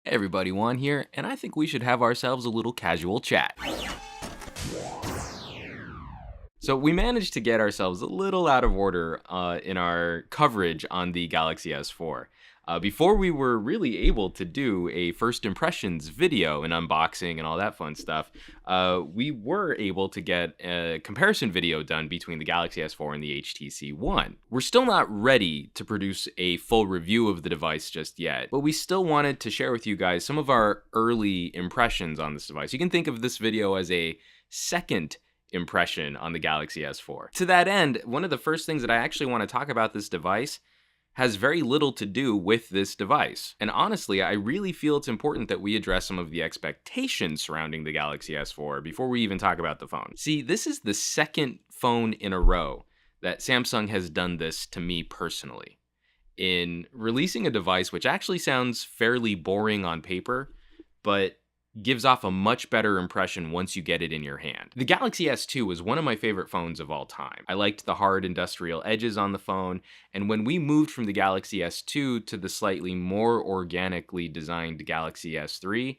Hey everybody, Juan here, and I think we should have ourselves a little casual chat. So we managed to get ourselves a little out of order in our coverage on the Galaxy S4. Before we were really able to do a first impressions video and unboxing and all that fun stuff, we were able to get a comparison video done between the Galaxy S4 and the HTC One. We're still not ready to produce a full review of the device just yet, but we still wanted to share with you guys some of our early impressions on this device. You can think of this video as a second impression on the Galaxy S4. To that end, one of the first things that I actually want to talk about this device has very little to do with this device. And honestly, I really feel it's important that we address some of the expectations surrounding the Galaxy S4 before we even talk about the phone. See, this is the second phone in a row that Samsung has done this to me personally, in releasing a device which actually sounds fairly boring on paper, but gives off a much better impression once you get it in your hand. The Galaxy S2 was one of my favorite phones of all time. I liked the hard industrial edges on the phone, and when we moved from the Galaxy S2 to the slightly more organically designed Galaxy S3,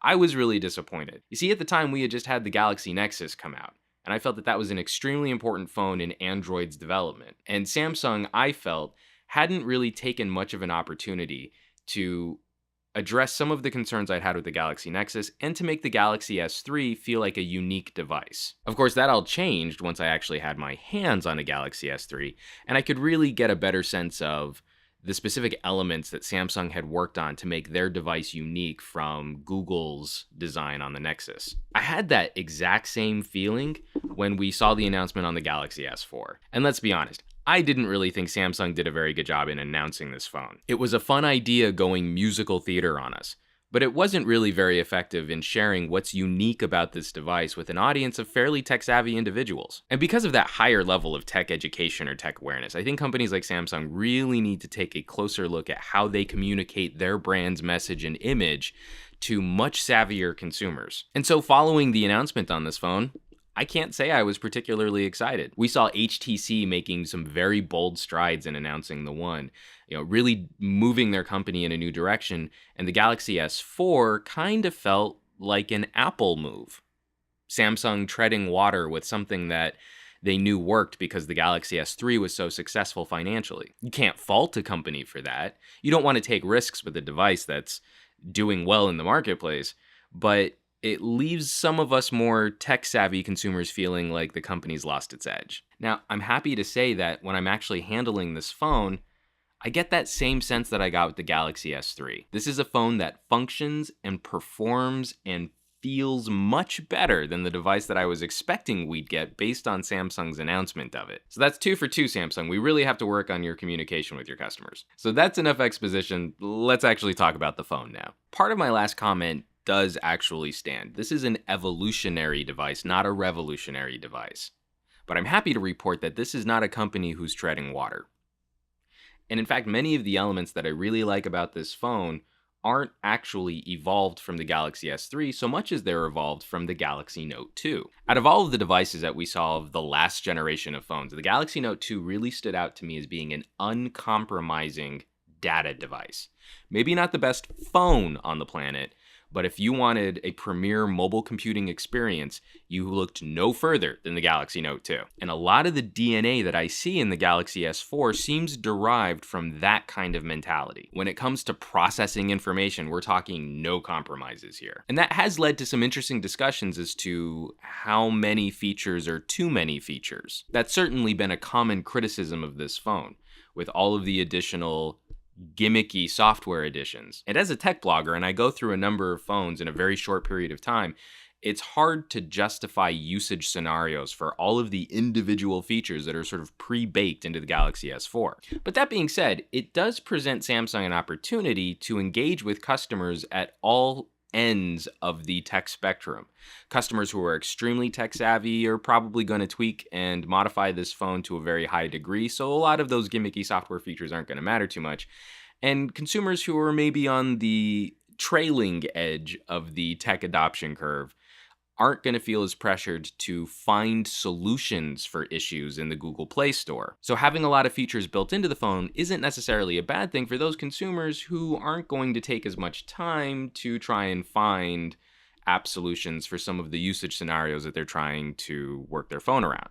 I was really disappointed. You see, at the time we had just had the Galaxy Nexus come out, and I felt that that was an extremely important phone in Android's development. And Samsung, I felt, hadn't really taken much of an opportunity to address some of the concerns I'd had with the Galaxy Nexus, and to make the Galaxy S3 feel like a unique device. Of course, that all changed once I actually had my hands on a Galaxy S3, and I could really get a better sense of the specific elements that Samsung had worked on to make their device unique from Google's design on the Nexus. I had that exact same feeling when we saw the announcement on the Galaxy S4. And let's be honest, I didn't really think Samsung did a very good job in announcing this phone. It was a fun idea going musical theater on us, but it wasn't really very effective in sharing what's unique about this device with an audience of fairly tech-savvy individuals. And because of that higher level of tech education or tech awareness, I think companies like Samsung really need to take a closer look at how they communicate their brand's message and image to much savvier consumers. And so following the announcement on this phone, I can't say I was particularly excited. We saw HTC making some very bold strides in announcing the One, really moving their company in a new direction, and the Galaxy S4 kind of felt like an Apple move. Samsung treading water with something that they knew worked because the Galaxy S3 was so successful financially. You can't fault a company for that. You don't want to take risks with a device that's doing well in the marketplace, but it leaves some of us more tech-savvy consumers feeling like the company's lost its edge. Now, I'm happy to say that when I'm actually handling this phone, I get that same sense that I got with the Galaxy S3. This is a phone that functions and performs and feels much better than the device that I was expecting we'd get based on Samsung's announcement of it. So that's 2 for 2, Samsung. We really have to work on your communication with your customers. So that's enough exposition. Let's actually talk about the phone now. Part of my last comment does actually stand. This is an evolutionary device, not a revolutionary device. But I'm happy to report that this is not a company who's treading water. And in fact, many of the elements that I really like about this phone aren't actually evolved from the Galaxy S3 so much as they're evolved from the Galaxy Note 2. Out of all of the devices that we saw of the last generation of phones, the Galaxy Note 2 really stood out to me as being an uncompromising data device. Maybe not the best phone on the planet, but if you wanted a premier mobile computing experience, you looked no further than the Galaxy Note 2. And a lot of the DNA that I see in the Galaxy S4 seems derived from that kind of mentality. When it comes to processing information, we're talking no compromises here. And that has led to some interesting discussions as to how many features are too many features. That's certainly been a common criticism of this phone, with all of the additional gimmicky software additions. And as a tech blogger, and I go through a number of phones in a very short period of time, it's hard to justify usage scenarios for all of the individual features that are sort of pre-baked into the Galaxy S4. But that being said, it does present Samsung an opportunity to engage with customers at all ends of the tech spectrum. Customers who are extremely tech savvy are probably going to tweak and modify this phone to a very high degree, so a lot of those gimmicky software features aren't going to matter too much. And consumers who are maybe on the trailing edge of the tech adoption curve aren't going to feel as pressured to find solutions for issues in the Google Play Store. So having a lot of features built into the phone isn't necessarily a bad thing for those consumers who aren't going to take as much time to try and find app solutions for some of the usage scenarios that they're trying to work their phone around.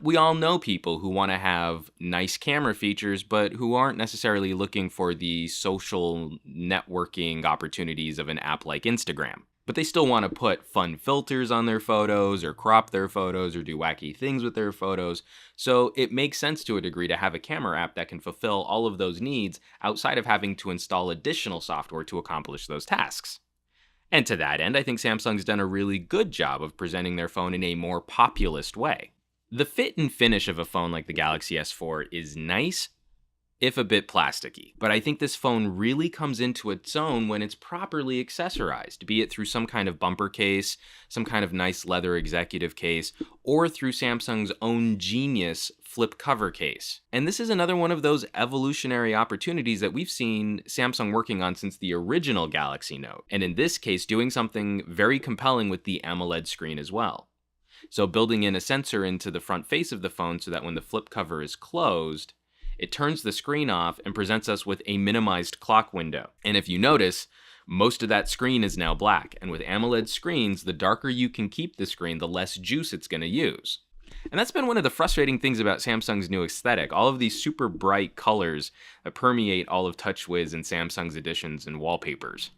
We all know people who want to have nice camera features, but who aren't necessarily looking for the social networking opportunities of an app like Instagram. But they still want to put fun filters on their photos or crop their photos or do wacky things with their photos. So it makes sense to a degree to have a camera app that can fulfill all of those needs outside of having to install additional software to accomplish those tasks. And to that end, I think Samsung's done a really good job of presenting their phone in a more populist way. The fit and finish of a phone like the Galaxy S4 is nice, if a bit plasticky. But I think this phone really comes into its own when it's properly accessorized, be it through some kind of bumper case, some kind of nice leather executive case, or through Samsung's own genius flip cover case. And this is another one of those evolutionary opportunities that we've seen Samsung working on since the original Galaxy Note. And in this case, doing something very compelling with the AMOLED screen as well. So building in a sensor into the front face of the phone so that when the flip cover is closed, it turns the screen off and presents us with a minimized clock window. And if you notice, most of that screen is now black. And with AMOLED screens, the darker you can keep the screen, the less juice it's going to use. And that's been one of the frustrating things about Samsung's new aesthetic. All of these super bright colors that permeate all of TouchWiz and Samsung's editions and wallpapers.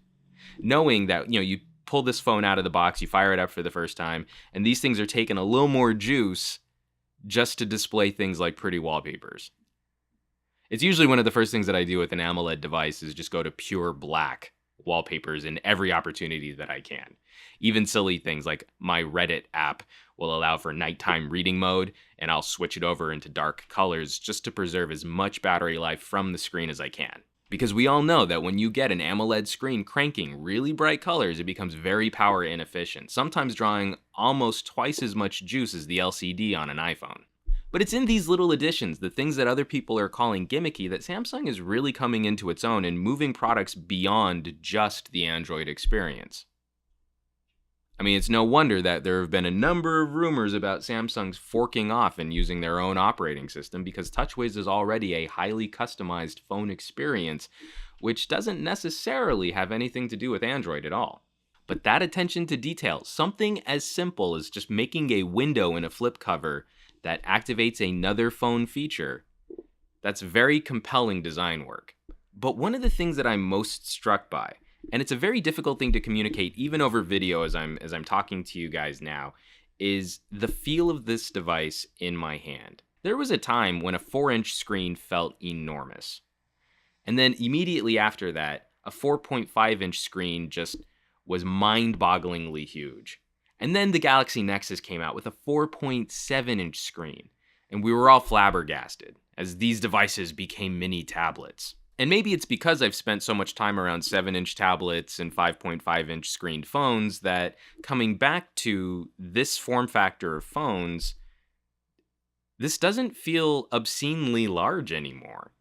Knowing that, you pull this phone out of the box, you fire it up for the first time, and these things are taking a little more juice just to display things like pretty wallpapers. It's usually one of the first things that I do with an AMOLED device is just go to pure black wallpapers in every opportunity that I can. Even silly things like my Reddit app will allow for nighttime reading mode, and I'll switch it over into dark colors just to preserve as much battery life from the screen as I can. Because we all know that when you get an AMOLED screen cranking really bright colors, it becomes very power inefficient, sometimes drawing almost twice as much juice as the LCD on an iPhone. But it's in these little additions, the things that other people are calling gimmicky, that Samsung is really coming into its own and moving products beyond just the Android experience. I mean, it's no wonder that there have been a number of rumors about Samsung's forking off and using their own operating system, because TouchWiz is already a highly customized phone experience, which doesn't necessarily have anything to do with Android at all. But that attention to detail, something as simple as just making a window in a flip cover that activates another phone feature, that's very compelling design work. But one of the things that I'm most struck by, and it's a very difficult thing to communicate even over video as I'm talking to you guys now, is the feel of this device in my hand. There was a time when a 4-inch screen felt enormous. And then immediately after that, a 4.5-inch screen just was mind-bogglingly huge. And then the Galaxy Nexus came out with a 4.7-inch screen, and we were all flabbergasted as these devices became mini tablets. And maybe it's because I've spent so much time around 7-inch tablets and 5.5-inch screened phones that coming back to this form factor of phones, this doesn't feel obscenely large anymore.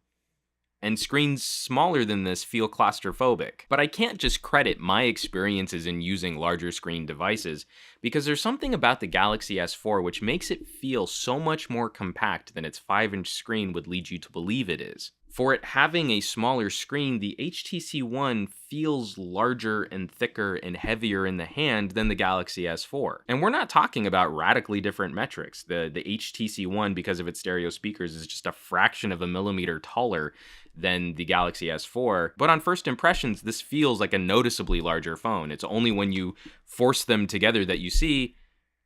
And screens smaller than this feel claustrophobic. But I can't just credit my experiences in using larger screen devices, because there's something about the Galaxy S4 which makes it feel so much more compact than its 5-inch screen would lead you to believe it is. For it having a smaller screen, the HTC One feels larger and thicker and heavier in the hand than the Galaxy S4. And we're not talking about radically different metrics. The HTC One, because of its stereo speakers, is just a fraction of a millimeter taller than the Galaxy S4. But on first impressions, this feels like a noticeably larger phone. It's only when you force them together that you see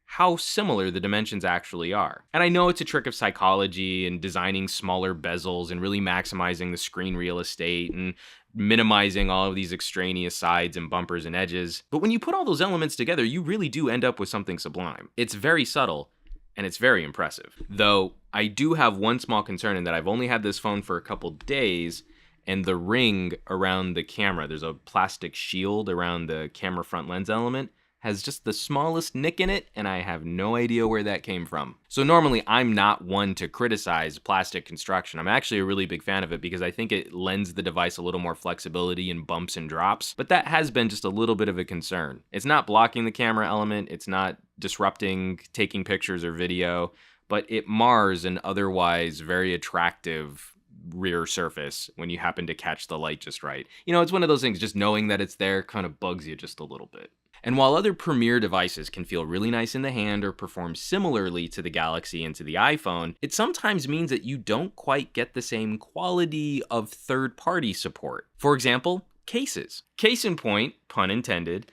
how similar the dimensions actually are. And I know it's a trick of psychology and designing smaller bezels and really maximizing the screen real estate and minimizing all of these extraneous sides and bumpers and edges. But when you put all those elements together, you really do end up with something sublime. It's very subtle, and it's very impressive. Though I do have one small concern in that I've only had this phone for a couple days, and the ring around the camera, there's a plastic shield around the camera front lens element, has just the smallest nick in it, and I have no idea where that came from. So normally I'm not one to criticize plastic construction. I'm actually a really big fan of it because I think it lends the device a little more flexibility in bumps and drops, but that has been just a little bit of a concern. It's not blocking the camera element, it's not disrupting taking pictures or video, but it mars an otherwise very attractive rear surface when you happen to catch the light just right. It's one of those things, just knowing that it's there kind of bugs you just a little bit. And while other premier devices can feel really nice in the hand or perform similarly to the Galaxy and to the iPhone, it sometimes means that you don't quite get the same quality of third-party support. For example, cases. Case in point, pun intended,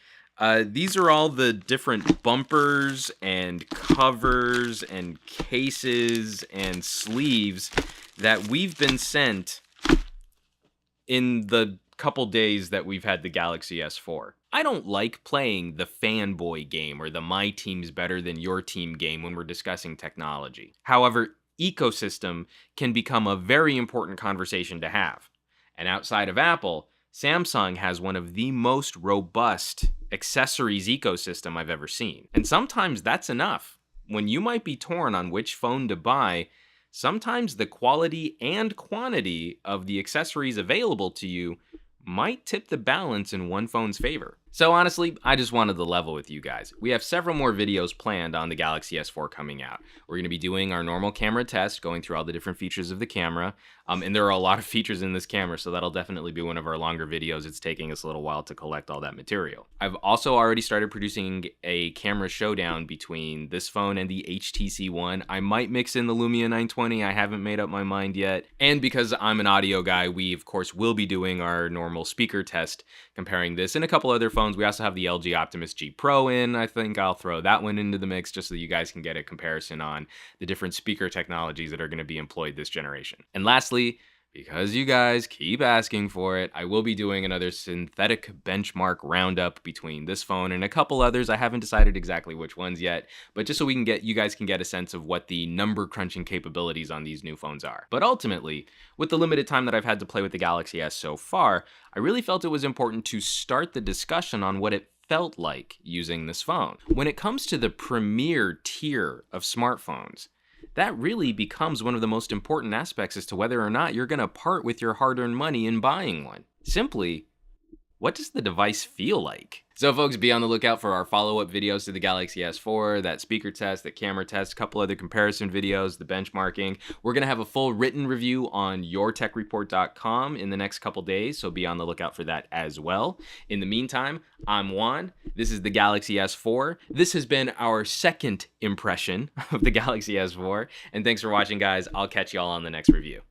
these are all the different bumpers and covers and cases and sleeves that we've been sent in the couple days that we've had the Galaxy S4. I don't like playing the fanboy game or the my team's better than your team game when we're discussing technology. However, ecosystem can become a very important conversation to have. And outside of Apple, Samsung has one of the most robust accessories ecosystem I've ever seen. And sometimes that's enough. When you might be torn on which phone to buy, sometimes the quality and quantity of the accessories available to you might tip the balance in one phone's favor. So honestly, I just wanted to level with you guys. We have several more videos planned on the Galaxy S4 coming out. We're going to be doing our normal camera test, going through all the different features of the camera. And there are a lot of features in this camera, so that'll definitely be one of our longer videos. It's taking us a little while to collect all that material. I've also already started producing a camera showdown between this phone and the HTC One. I might mix in the Lumia 920. I haven't made up my mind yet. And because I'm an audio guy, we of course will be doing our normal speaker test, comparing this and a couple other phones. We also have the LG Optimus G Pro in. I think I'll throw that one into the mix just so you guys can get a comparison on the different speaker technologies that are going to be employed this generation. And lastly, because you guys keep asking for it, I will be doing another synthetic benchmark roundup between this phone and a couple others. I haven't decided exactly which ones yet, but just so you guys can get a sense of what the number crunching capabilities on these new phones are. But ultimately, with the limited time that I've had to play with the Galaxy S so far, I really felt it was important to start the discussion on what it felt like using this phone. When it comes to the premier tier of smartphones, that really becomes one of the most important aspects as to whether or not you're going to part with your hard-earned money in buying one. Simply, what does the device feel like? So folks, be on the lookout for our follow-up videos to the Galaxy S4, that speaker test, that camera test, a couple other comparison videos, the benchmarking. We're going to have a full written review on yourtechreport.com in the next couple days, so be on the lookout for that as well. In the meantime, I'm Juan. This is the Galaxy S4. This has been our second impression of the Galaxy S4, and thanks for watching, guys. I'll catch y'all on the next review.